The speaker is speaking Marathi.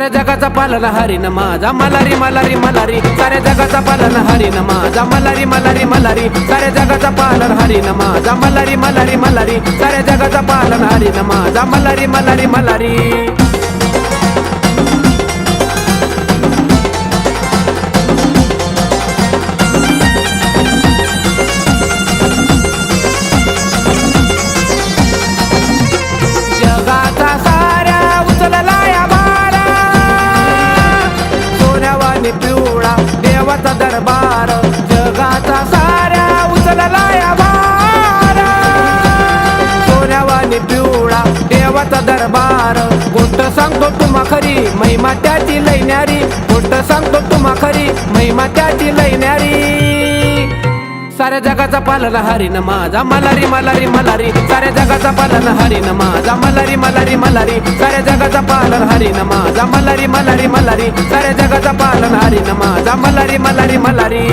साऱ्या जगाचा पालन हरीन माझा मलारी मलारी मलारी, साऱ्या जगाचा पालन हरीन माझा मलारी मलारी मलारी, साऱ्या जगाचा पालन हरीन माझा मलारी मलारी मलारी, साऱ्या जगाचा पालन हरीन माझा मलारी मलारी मलारी। जगाचा साऱ्या उचलला या भारा, सोन्यावानी पिवळा देवाचा दरबार, जगाचा साऱ्या उचलला या भारा, सोन्यावानी पिवळा देवाचा दरबार। गोष्ट सांगतो तुम्हा खरी महिमा त्याची लई न्यारी, गोष्ट सांगतो तुम्हा खरी महिमा त्याची लई न्यारी। साऱ्या जगाचा पालन हरीन माझा मलारी मलारी मलारी, साऱ्या जगाचा पालन हरीन माझा मलारी मलारी मलारी, साऱ्या जगाचा पालन हरीन माझा मलारी मलारी मलारी, साऱ्या जगाचा पालन हरीन माझा मलारी मलारी मलारी।